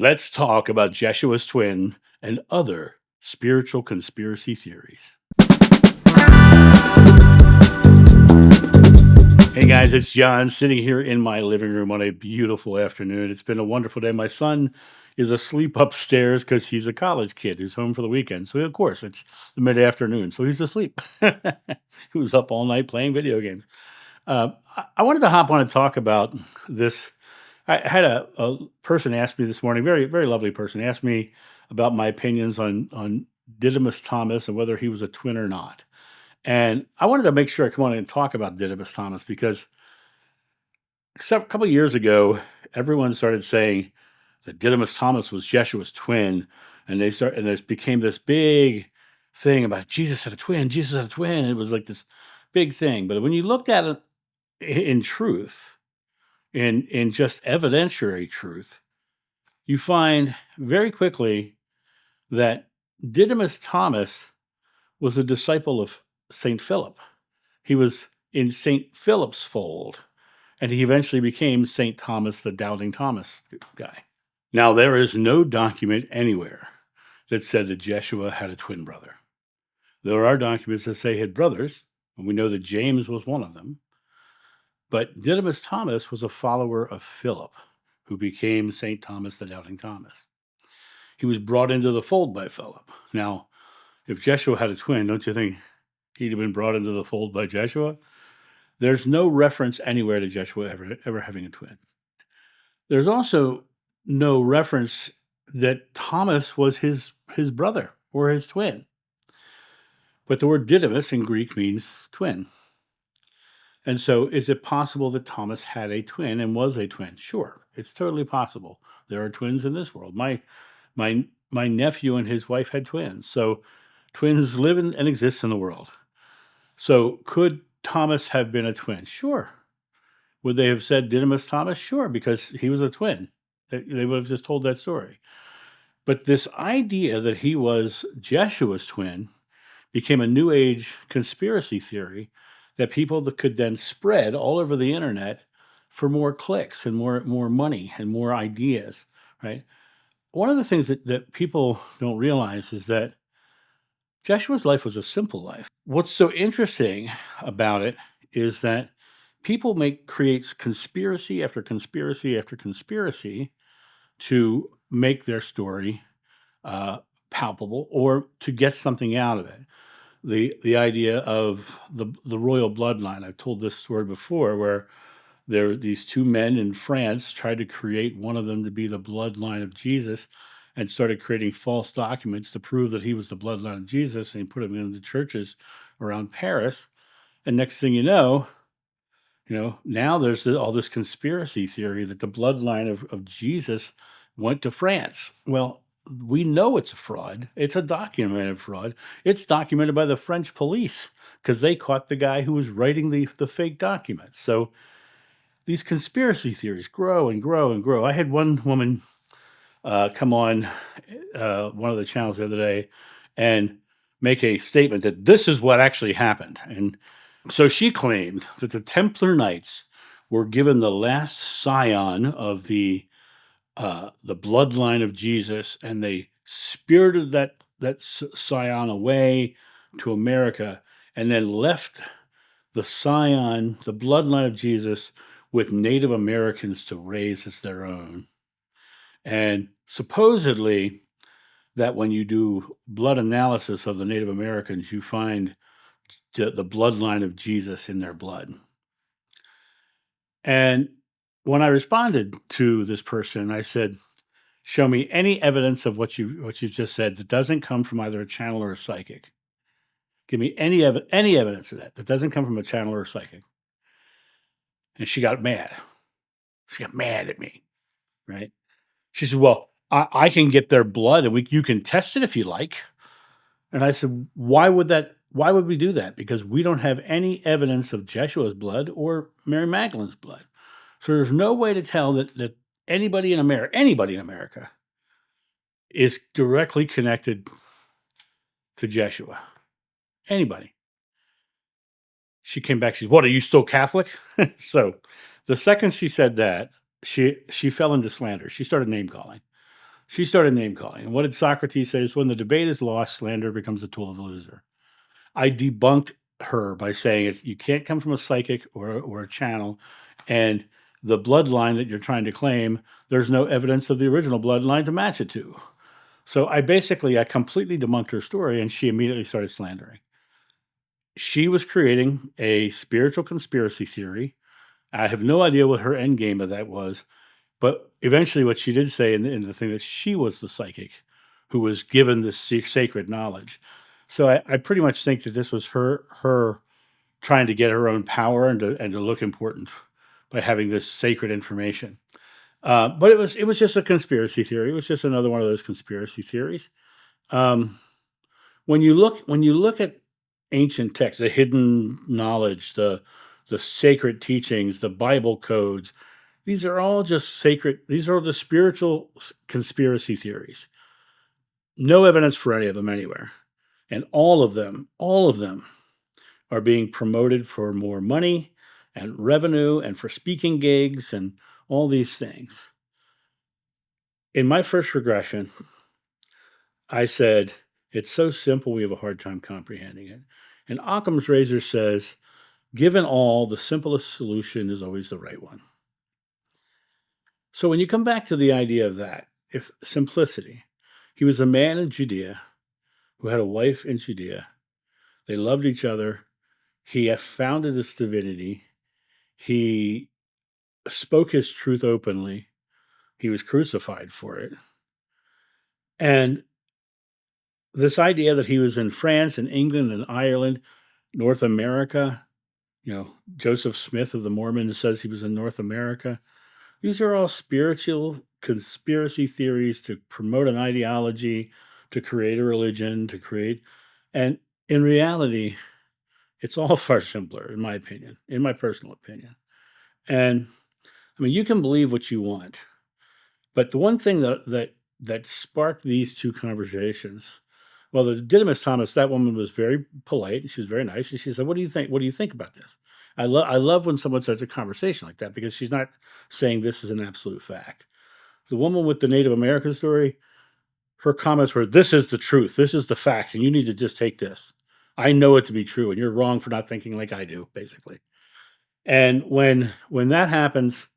Let's talk about Jeshuas Twin and other spiritual conspiracy theories. Hey guys, it's John sitting here in my living room on a beautiful afternoon. It's been a wonderful day. My son is asleep upstairs because he's a college kid who's home for the weekend. So, of course, it's the mid afternoon. So he's asleep. He was up all night playing video games. I wanted to hop on and talk about this. I had a person ask me this morning, very, very lovely person, asked me about my opinions on Didymus Thomas and whether he was a twin or not. And I wanted to make sure I come on and talk about Didymus Thomas because a couple of years ago, everyone started saying that Didymus Thomas was Jeshua's twin, and this became this big thing about Jesus had a twin, Jesus had a twin. It was like this big thing. But when you looked at it in truth, in just evidentiary truth, you find very quickly that Didymus Thomas was a disciple of St. Philip. He was in St. Philip's fold, and he eventually became St. Thomas, the Doubting Thomas guy. Now, there is no document anywhere that said that Jeshua had a twin brother. There are documents that say he had brothers, and we know that James was one of them. But Didymus Thomas was a follower of Philip, who became St. Thomas, the Doubting Thomas. He was brought into the fold by Philip. Now, if Jeshua had a twin, don't you think he'd have been brought into the fold by Jeshua? There's no reference anywhere to Jeshua ever having a twin. There's also no reference that Thomas was his brother or his twin. But the word Didymus in Greek means twin. And so is it possible that Thomas had a twin and was a twin? Sure, it's totally possible. There are twins in this world. My nephew and his wife had twins. So twins live and exist in the world. So could Thomas have been a twin? Sure. Would they have said Didymus Thomas? Sure, because he was a twin. They would have just told that story. But this idea that he was Jeshua's twin became a New Age conspiracy theory that people that could then spread all over the internet for more clicks and more money and more ideas, right? One of the things that people don't realize is that Jeshua's life was a simple life. What's so interesting about it is that people creates conspiracy after conspiracy after conspiracy to make their story palpable or to get something out of it. The idea of the royal bloodline. I've told this story before, where these two men in France tried to create one of them to be the bloodline of Jesus, and started creating false documents to prove that he was the bloodline of Jesus, and put him in the churches around Paris. And next thing you know, now there's all this conspiracy theory that the bloodline of Jesus went to France. Well, we know it's a fraud. It's a documented fraud. It's documented by the French police because they caught the guy who was writing the fake documents. So these conspiracy theories grow and grow and grow. I had one woman come on one of the channels the other day and make a statement that this is what actually happened. And so she claimed that the Templar Knights were given the last scion of the bloodline of Jesus, and they spirited that scion away to America, and then left the scion, the bloodline of Jesus, with Native Americans to raise as their own. And supposedly, that when you do blood analysis of the Native Americans, you find the bloodline of Jesus in their blood. And when I responded to this person, I said, show me any evidence of what you've just said that doesn't come from either a channel or a psychic. Give me any evidence of that doesn't come from a channel or a psychic. And she got mad. She got mad at me, right? She said, well, I can get their blood and you can test it if you like. And I said, why would we do that? Because we don't have any evidence of Jeshua's blood or Mary Magdalene's blood. So there's no way to tell that anybody in America is directly connected to Jeshua. Anybody. She came back, she said, what, are you still Catholic? So the second she said that, she fell into slander. She started name calling. She started name calling. And what did Socrates say? Is when the debate is lost, slander becomes a tool of the loser. I debunked her by saying it's you can't come from a psychic or a channel, and the bloodline that you're trying to claim, there's no evidence of the original bloodline to match it to. So I completely debunked her story, and she immediately started slandering. She was creating a spiritual conspiracy theory. I have no idea what her end game of that was, but eventually, what she did say in the thing that she was the psychic who was given this sacred knowledge. So I pretty much think that this was her trying to get her own power and to look important by having this sacred information. But it was just a conspiracy theory. It was just another one of those conspiracy theories. Um, when you look at ancient texts, the hidden knowledge, the sacred teachings, the Bible codes, these are all just sacred. These are all just spiritual conspiracy theories. No evidence for any of them anywhere, and all of them are being promoted for more money and revenue and for speaking gigs and all these things. In my first regression, I said, it's so simple we have a hard time comprehending it. And Occam's razor says, given all, the simplest solution is always the right one. So when you come back to the idea of that, if simplicity, he was a man in Judea who had a wife in Judea. They loved each other. He founded this divinity. He spoke his truth openly. He was crucified for it. And this idea that he was in France and England and Ireland, North America, Joseph Smith of the Mormons says he was in North America. These are all spiritual conspiracy theories to promote an ideology, to create a religion, and in reality, it's all far simpler, in my opinion, in my personal opinion. And I mean, you can believe what you want, but the one thing that sparked these two conversations, well, the Didymus Thomas, that woman was very polite and she was very nice, and she said, "What do you think? What do you think about this?" I love when someone starts a conversation like that because she's not saying this is an absolute fact. The woman with the Native American story, her comments were, "This is the truth. This is the fact, and you need to just take this. I know it to be true, and you're wrong for not thinking like I do," basically. And when that happens,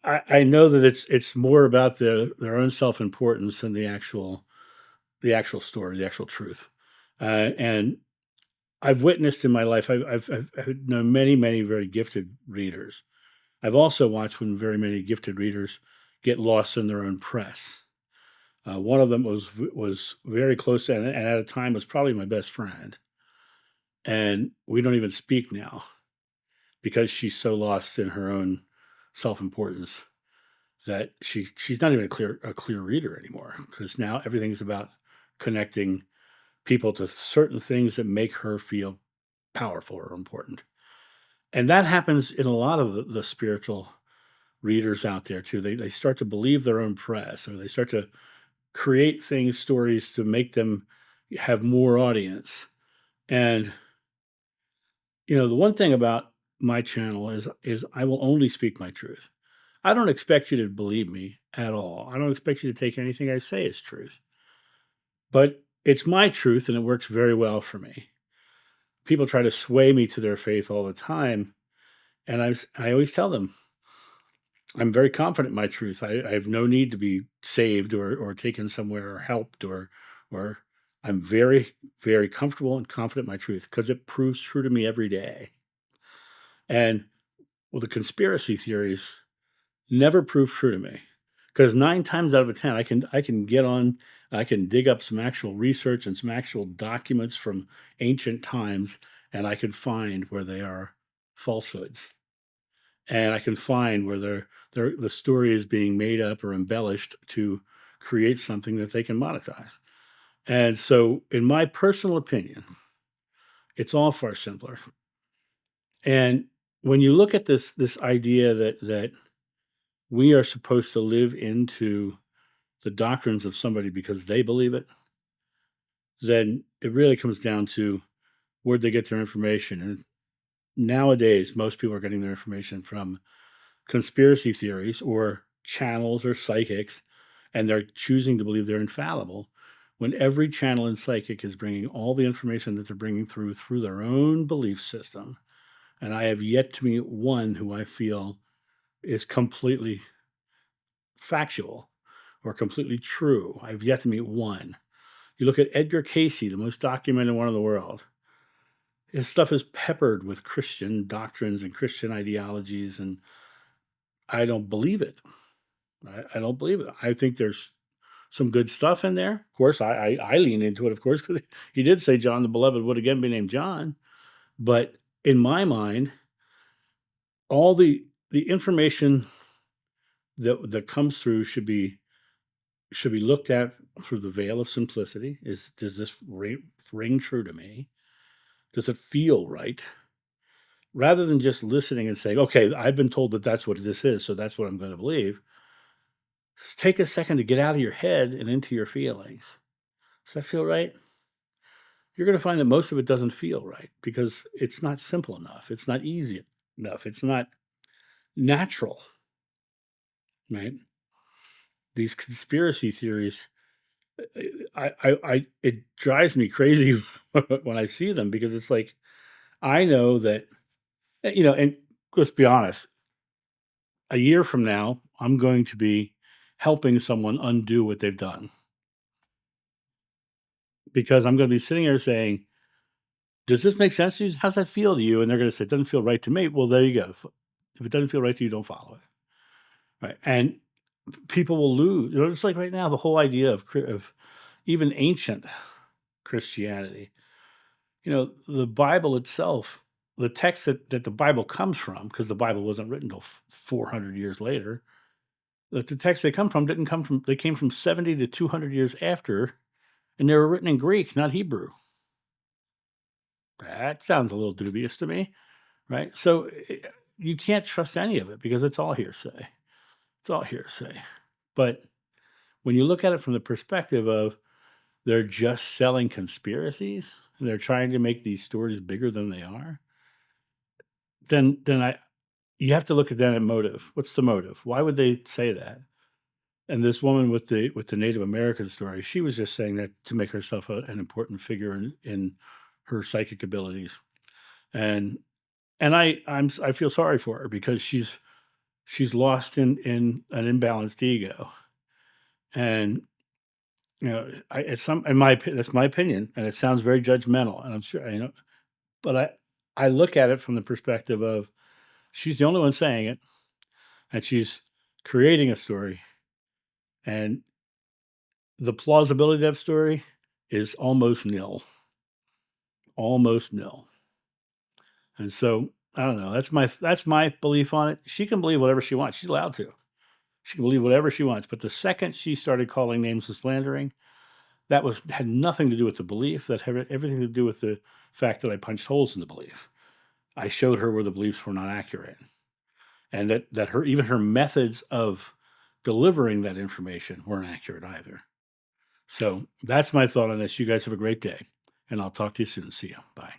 I know that it's more about their own self importance than the actual story, the actual truth. And I've witnessed in my life, I've known many very gifted readers. I've also watched when very many gifted readers get lost in their own press. One of them was very close to, and at a time was probably my best friend. And we don't even speak now because she's so lost in her own self importance that she's not even a clear reader anymore because now everything's about connecting people to certain things that make her feel powerful or important. And that happens in a lot of the spiritual readers out there too. They start to believe their own press, or they start to create things, stories to make them have more audience. And the one thing about my channel is I will only speak my truth. I don't expect you to believe me at all. I don't expect you to take anything I say as truth. But it's my truth and it works very well for me. People try to sway me to their faith all the time, and I always tell them I'm very confident in my truth. I have no need to be saved or taken somewhere or helped or I'm very, very comfortable and confident in my truth because it proves true to me every day. And the conspiracy theories never prove true to me because 9 times out of 10, I can dig up some actual research and some actual documents from ancient times, and I can find where they are falsehoods, and I can find where the story is being made up or embellished to create something that they can monetize. And so, in my personal opinion, it's all far simpler. And when you look at this idea that we are supposed to live into the doctrines of somebody because they believe it, then it really comes down to where'd they get their information. And nowadays, most people are getting their information from conspiracy theories or channels or psychics. and they're choosing to believe they're infallible when every channel in psychic is bringing all the information that they're bringing through their own belief system. And I have yet to meet one who I feel is completely factual or completely true. I've yet to meet one. You look at Edgar Cayce, the most documented one in the world. His stuff is peppered with Christian doctrines and Christian ideologies, and I don't believe it. I don't believe it. I think there's some good stuff in there. Of course, I lean into it, of course, because he did say John the Beloved would again be named John. But in my mind, all the information that comes through should be looked at through the veil of simplicity. Does this ring true to me? Does it feel right? Rather than just listening and saying, okay, I've been told that that's what this is, so that's what I'm going to believe. Take a second to get out of your head and into your feelings. Does that feel right? You're going to find that most of it doesn't feel right because it's not simple enough. It's not easy enough. It's not natural, right? These conspiracy theories, it drives me crazy when I see them because it's like, I know that, and let's be honest, a year from now, I'm going to be helping someone undo what they've done because I'm going to be sitting here saying, does this make sense to you? How's that feel to you? And they're going to say, it doesn't feel right to me. Well, there you go. If it doesn't feel right to you, don't follow it. Right. And people will lose. It's like right now, the whole idea of even ancient Christianity, the Bible itself, the text that the Bible comes from, because the Bible wasn't written until 400 years later, that the text they came from 70 to 200 years after, and they were written in Greek, not Hebrew. That sounds a little dubious to me, right? So you can't trust any of it because it's all hearsay. It's all hearsay. But when you look at it from the perspective of they're just selling conspiracies and they're trying to make these stories bigger than they are, then you have to look at that at motive. What's the motive? Why would they say that? And this woman with the Native American story, she was just saying that to make herself an important figure in her psychic abilities. And I feel sorry for her because she's lost in an imbalanced ego. And that's my opinion, and it sounds very judgmental, and I'm sure but I look at it from the perspective of she's the only one saying it, and she's creating a story, and the plausibility of that story is almost nil, almost nil. And so I don't know. That's my belief on it. She can believe whatever she wants. She's allowed to. She can believe whatever she wants. But the second she started calling names and slandering, had nothing to do with the belief. That had everything to do with the fact that I punched holes in the belief. I showed her where the beliefs were not accurate, and that her methods of delivering that information weren't accurate either. So that's my thought on this. You guys have a great day, and I'll talk to you soon. See you. Bye.